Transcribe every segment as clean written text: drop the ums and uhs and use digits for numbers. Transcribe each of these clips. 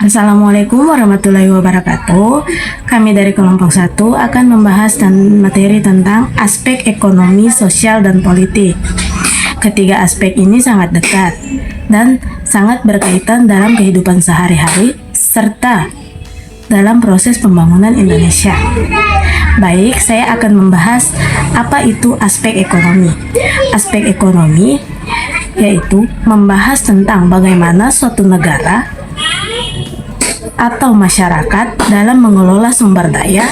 Assalamualaikum warahmatullahi wabarakatuh. Kami dari kelompok 1 akan membahas materi tentang aspek ekonomi, sosial, dan politik. Ketiga aspek ini sangat dekat dan sangat berkaitan dalam kehidupan sehari-hari serta dalam proses pembangunan Indonesia. Baik, saya akan membahas apa itu aspek ekonomi. Aspek ekonomi yaitu membahas tentang bagaimana suatu negara atau masyarakat dalam mengelola sumber daya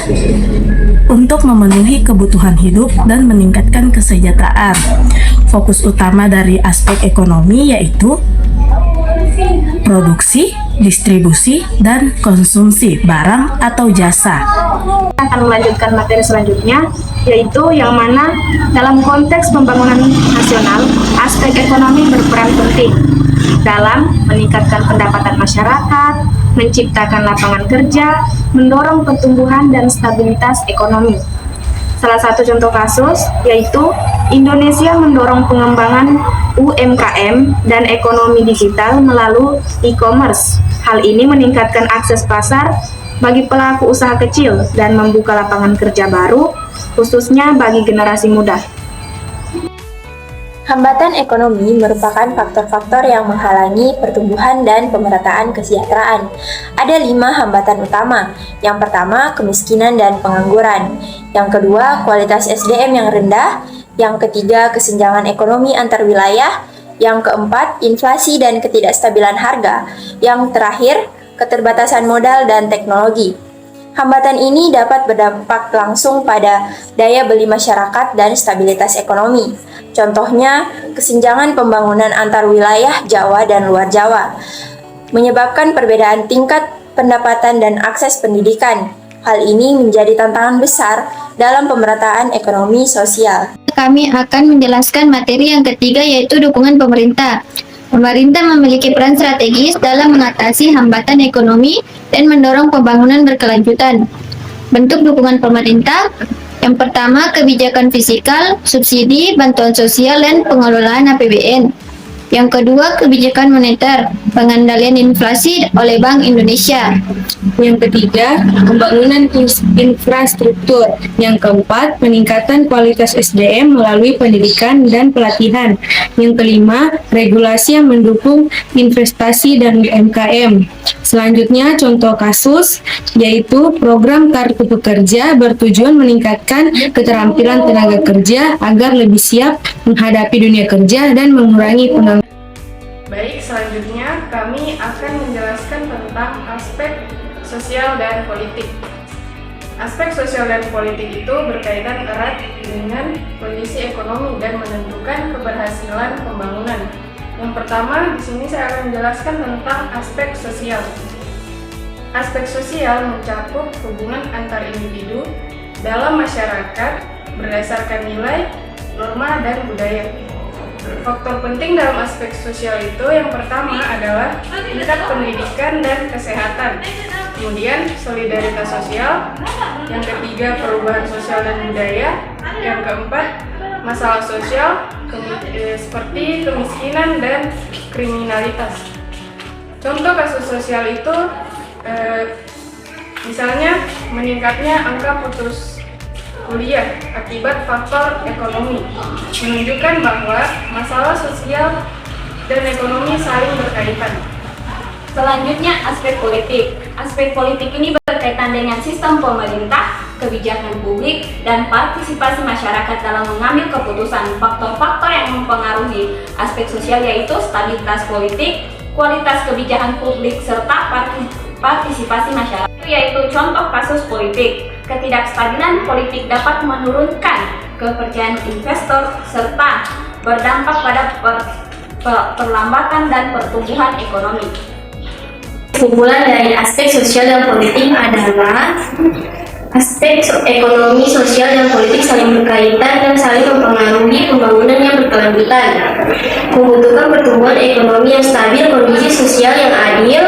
untuk memenuhi kebutuhan hidup dan meningkatkan kesejahteraan. Fokus utama dari aspek ekonomi yaitu produksi, distribusi, dan konsumsi barang atau jasa. Akan melanjutkan materi selanjutnya, yaitu yang mana dalam konteks pembangunan nasional, aspek ekonomi berperan penting dalam meningkatkan pendapatan masyarakat, menciptakan lapangan kerja, mendorong pertumbuhan dan stabilitas ekonomi. Salah satu contoh kasus yaitu Indonesia mendorong pengembangan UMKM dan ekonomi digital melalui e-commerce. Hal ini meningkatkan akses pasar bagi pelaku usaha kecil dan membuka lapangan kerja baru, khususnya bagi generasi muda. Hambatan ekonomi merupakan faktor-faktor yang menghalangi pertumbuhan dan pemerataan kesejahteraan. Ada 5 hambatan utama. Yang pertama, kemiskinan dan pengangguran. Yang kedua, kualitas SDM yang rendah. Yang ketiga, kesenjangan ekonomi antar wilayah. Yang keempat, inflasi dan ketidakstabilan harga. Yang terakhir, keterbatasan modal dan teknologi. Hambatan ini dapat berdampak langsung pada daya beli masyarakat dan stabilitas ekonomi. Contohnya, kesenjangan pembangunan antar wilayah Jawa dan luar Jawa, menyebabkan perbedaan tingkat pendapatan dan akses pendidikan. Hal ini menjadi tantangan besar dalam pemerataan ekonomi sosial. Kami akan menjelaskan materi yang ketiga, yaitu dukungan pemerintah. Pemerintah memiliki peran strategis dalam mengatasi hambatan ekonomi dan mendorong pembangunan berkelanjutan. Bentuk dukungan pemerintah: yang pertama, kebijakan fiskal, subsidi, bantuan sosial, dan pengelolaan APBN. Yang kedua, kebijakan moneter, pengendalian inflasi oleh Bank Indonesia. Yang ketiga, pembangunan infrastruktur. Yang keempat, peningkatan kualitas SDM melalui pendidikan dan pelatihan. Yang kelima, regulasi yang mendukung investasi dan UMKM. Selanjutnya, contoh kasus yaitu program Kartu Pekerja bertujuan meningkatkan keterampilan tenaga kerja agar lebih siap menghadapi dunia kerja dan mengurangi pengangguran. Baik, selanjutnya kami akan menjelaskan tentang aspek sosial dan politik. Aspek sosial dan politik itu berkaitan erat dengan kondisi ekonomi dan menentukan keberhasilan pembangunan. Yang pertama, di sini saya akan menjelaskan tentang aspek sosial. Aspek sosial mencakup hubungan antar individu dalam masyarakat berdasarkan nilai, norma, dan budaya. Faktor penting dalam aspek sosial itu yang pertama adalah tingkat pendidikan dan kesehatan, kemudian solidaritas sosial, yang ketiga perubahan sosial dan budaya, yang keempat masalah sosial seperti kemiskinan dan kriminalitas. Contoh kasus sosial itu misalnya meningkatnya angka putus kuliah akibat faktor ekonomi, menunjukkan bahwa masalah sosial dan ekonomi saling berkaitan. Selanjutnya, aspek politik. Aspek politik ini berkaitan dengan sistem pemerintah, kebijakan publik, dan partisipasi masyarakat dalam mengambil keputusan. Faktor-faktor yang mempengaruhi aspek sosial yaitu stabilitas politik, kualitas kebijakan publik, serta partisipasi masyarakat. Yaitu contoh kasus politik. Ketidakstabilan politik dapat menurunkan kepercayaan investor serta berdampak pada perlambatan dan pertumbuhan ekonomi. Kesimpulan dari aspek sosial dan politik adalah aspek ekonomi, sosial, dan politik saling berkaitan dan saling mempengaruhi pembangunan yang berkelanjutan. Membutuhkan pertumbuhan ekonomi yang stabil, kondisi sosial yang adil,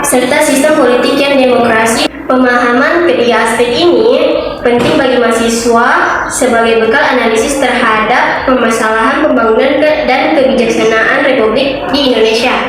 serta sistem politik yang demokrasi. Pemahaman ketiga aspek ini penting bagi mahasiswa sebagai bekal analisis terhadap permasalahan pembangunan dan kebijaksanaan Republik di Indonesia.